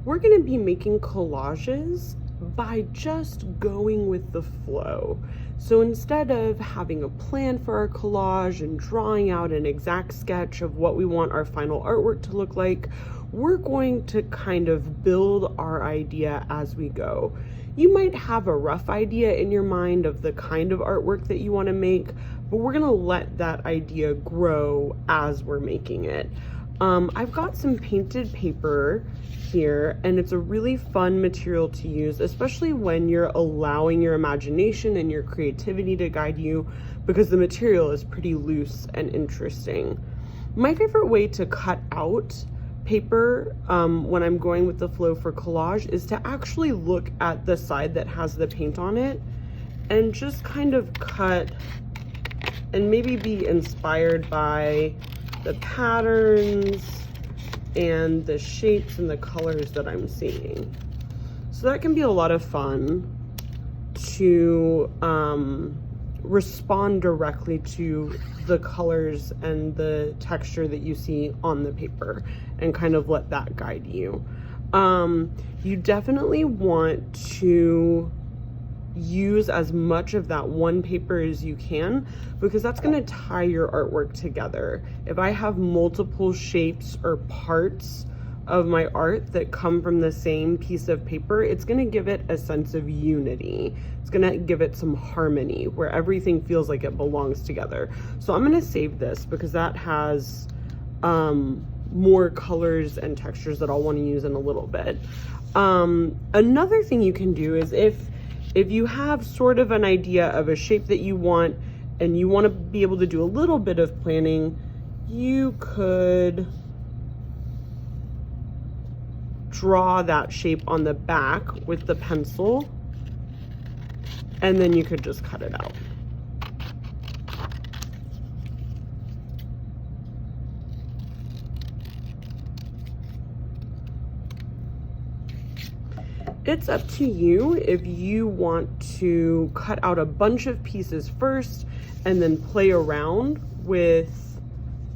we're going to be making collages by just going with the flow. So instead of having a plan for our collage and drawing out an exact sketch of what we want our final artwork to look like, we're going to kind of build our idea as we go. You might have a rough idea in your mind of the kind of artwork that you want to make, but we're going to let that idea grow as we're making it. I've got some painted paper here, and it's a really fun material to use, especially when you're allowing your imagination and your creativity to guide you, because the material is pretty loose and interesting. My favorite way to cut out paper when I'm going with the flow for collage is to actually look at the side that has the paint on it and just kind of cut and maybe be inspired by the patterns and the shapes and the colors that I'm seeing. So that can be a lot of fun to respond directly to the colors and the texture that you see on the paper and kind of let that guide you. You definitely want to use as much of that one paper as you can, because that's going to tie your artwork together. If I have multiple shapes or parts of my art that come from the same piece of paper, it's going to give it a sense of unity. It's going to give it some harmony where everything feels like it belongs together. So I'm going to save this because that has more colors and textures that I'll want to use in a little bit. Another thing you can do is if you have sort of an idea of a shape that you want and you want to be able to do a little bit of planning, you could draw that shape on the back with the pencil, and then you could just cut it out. It's up to you if you want to cut out a bunch of pieces first and then play around with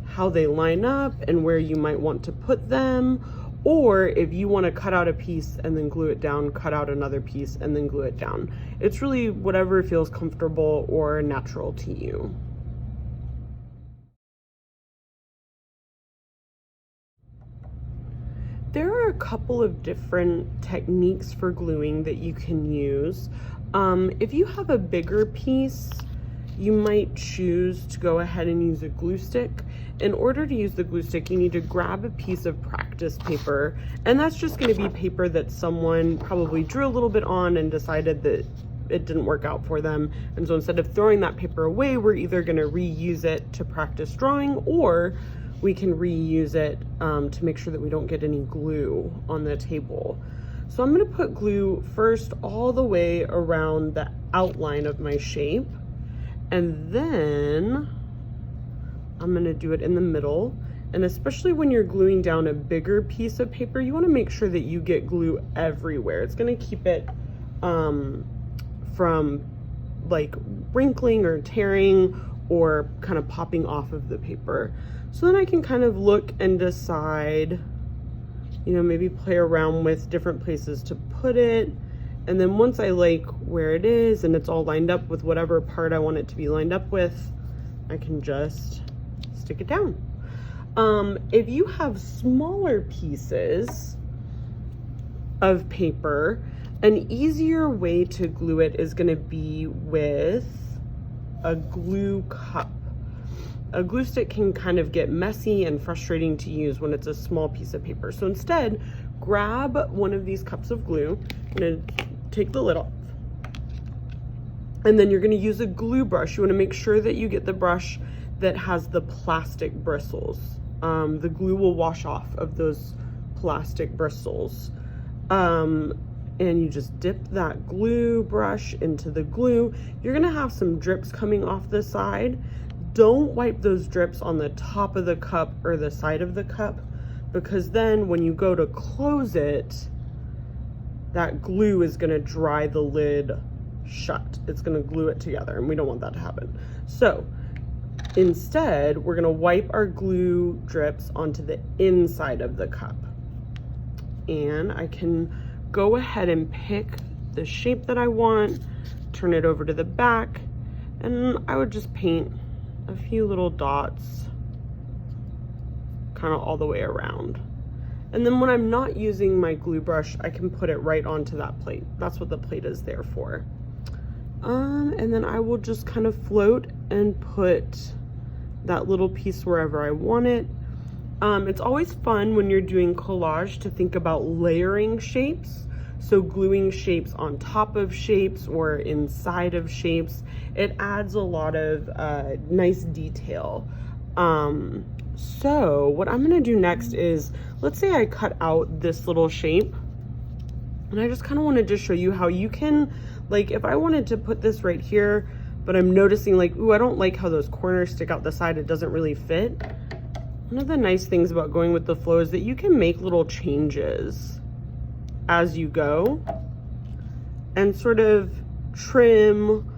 how they line up and where you might want to put them, or if you want to cut out a piece and then glue it down, cut out another piece and then glue it down. It's really whatever feels comfortable or natural to you. There are a couple of different techniques for gluing that you can use. If you have a bigger piece, you might choose to go ahead and use a glue stick. In order to use the glue stick, you need to grab a piece of practice paper, and that's just going to be paper that someone probably drew a little bit on and decided that it didn't work out for them. And so instead of throwing that paper away, we're either going to reuse it to practice drawing, or we can reuse it to make sure that we don't get any glue on the table. So I'm going to put glue first all the way around the outline of my shape, and then I'm going to do it in the middle. And especially when you're gluing down a bigger piece of paper, you want to make sure that you get glue everywhere. It's going to keep it from like wrinkling or tearing or kind of popping off of the paper. So then I can kind of look and decide, you know, maybe play around with different places to put it. And then once I like where it is and it's all lined up with whatever part I want it to be lined up with, I can just stick it down. If you have smaller pieces of paper, an easier way to glue it is going to be with a glue cup. A glue stick can kind of get messy and frustrating to use when it's a small piece of paper. So instead, grab one of these cups of glue. I'm going to take the lid off. And then you're going to use a glue brush. You want to make sure that you get the brush that has the plastic bristles. The glue will wash off of those plastic bristles. And you just dip that glue brush into the glue. You're going to have some drips coming off the side. Don't wipe those drips on the top of the cup or the side of the cup, because then when you go to close it, that glue is going to dry the lid shut. It's going to glue it together, and we don't want that to happen. So instead, we're going to wipe our glue drips onto the inside of the cup. and I can go ahead and pick the shape that I want, turn it over to the back, and I would just paint a few little dots kind of all the way around. And then when I'm not using my glue brush, I can put it right onto that plate. That's what the plate is there for. And then I will just kind of float and put that little piece wherever I want it. It's always fun when you're doing collage to think about layering shapes. So gluing shapes on top of shapes or inside of shapes. It adds a lot of nice detail. So what I'm gonna do next is, let's say I cut out this little shape, and I just kind of wanted to show you how you can, like, if I wanted to put this right here, but I'm noticing like, ooh, I don't like how those corners stick out the side, it doesn't really fit. One of the nice things about going with the flow is that you can make little changes as you go and sort of trim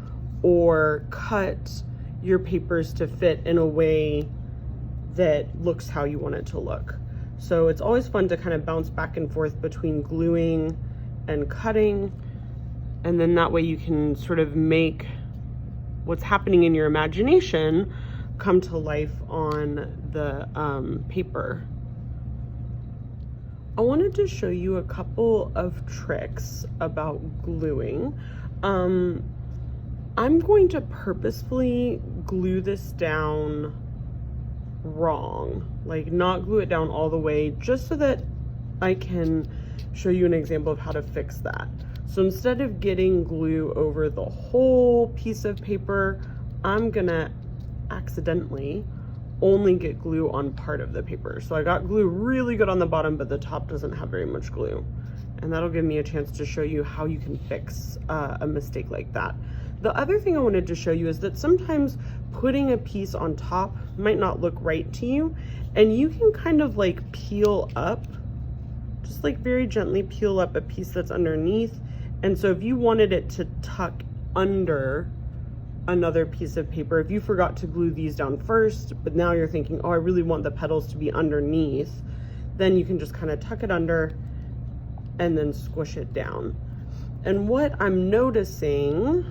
or cut your papers to fit in a way that looks how you want it to look. So it's always fun to kind of bounce back and forth between gluing and cutting, and then that way you can sort of make what's happening in your imagination come to life on the paper. I wanted to show you a couple of tricks about gluing. I'm going to purposefully glue this down wrong, like not glue it down all the way, just so that I can show you an example of how to fix that. So instead of getting glue over the whole piece of paper, I'm gonna accidentally only get glue on part of the paper. So I got glue really good on the bottom, but the top doesn't have very much glue. And that'll give me a chance to show you how you can fix a mistake like that. The other thing I wanted to show you is that sometimes putting a piece on top might not look right to you, and you can kind of like peel up, just like very gently peel up a piece that's underneath. And so if you wanted it to tuck under another piece of paper, if you forgot to glue these down first, but now you're thinking, oh, I really want the petals to be underneath, then you can just kind of tuck it under and then squish it down. And what I'm noticing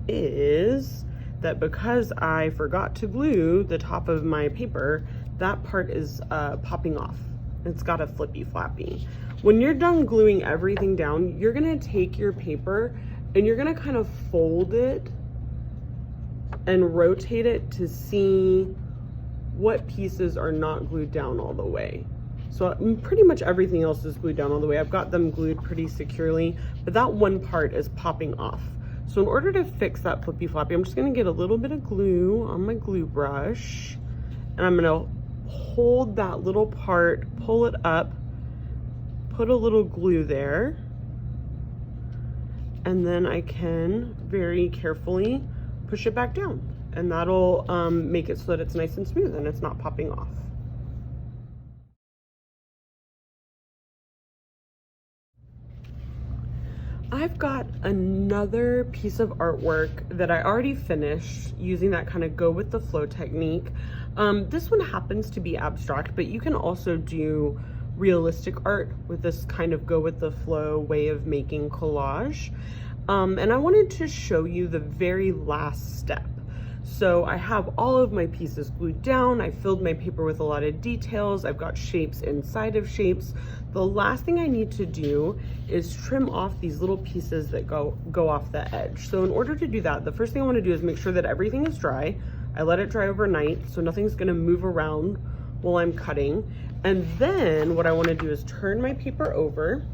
is that because I forgot to glue the top of my paper, that part is popping off. It's got a flippy flappy. When you're done gluing everything down, you're gonna take your paper and you're gonna kind of fold it and rotate it to see what pieces are not glued down all the way. So pretty much everything else is glued down all the way. I've got them glued pretty securely, but that one part is popping off. So in order to fix that flippy floppy, I'm just gonna get a little bit of glue on my glue brush, and I'm gonna hold that little part, pull it up, put a little glue there, and then I can very carefully push it back down, and that'll make it so that it's nice and smooth and it's not popping off. I've got another piece of artwork that I already finished using that kind of go with the flow technique. This one happens to be abstract, but you can also do realistic art with this kind of go with the flow way of making collage. And I wanted to show you the very last step. So I have all of my pieces glued down. I filled my paper with a lot of details. I've got shapes inside of shapes. The last thing I need to do is trim off these little pieces that go off the edge. So in order to do that, the first thing I want to do is make sure that everything is dry. I let it dry overnight, so nothing's going to move around while I'm cutting. And then what I want to do is turn my paper over,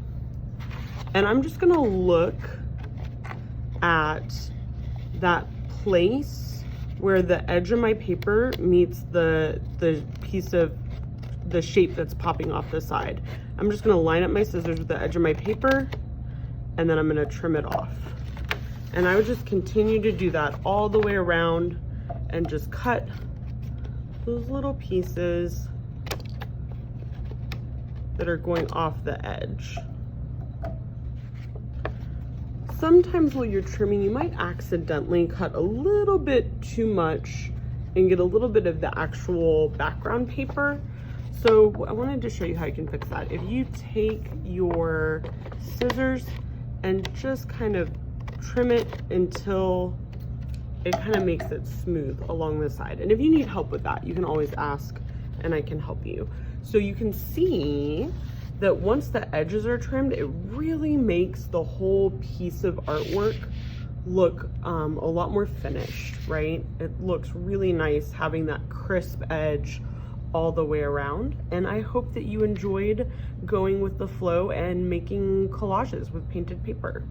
and I'm just going to look at that place where the edge of my paper meets the piece of the shape that's popping off the side. I'm just gonna line up my scissors with the edge of my paper, and then I'm gonna trim it off. And I would just continue to do that all the way around and just cut those little pieces that are going off the edge. Sometimes while you're trimming, you might accidentally cut a little bit too much and get a little bit of the actual background paper. So I wanted to show you how you can fix that. If you take your scissors and just kind of trim it until it kind of makes it smooth along the side. And if you need help with that, you can always ask and I can help you. So you can see that once the edges are trimmed, it really makes the whole piece of artwork look a lot more finished, right? It looks really nice having that crisp edge all the way around. And I hope that you enjoyed going with the flow and making collages with painted paper.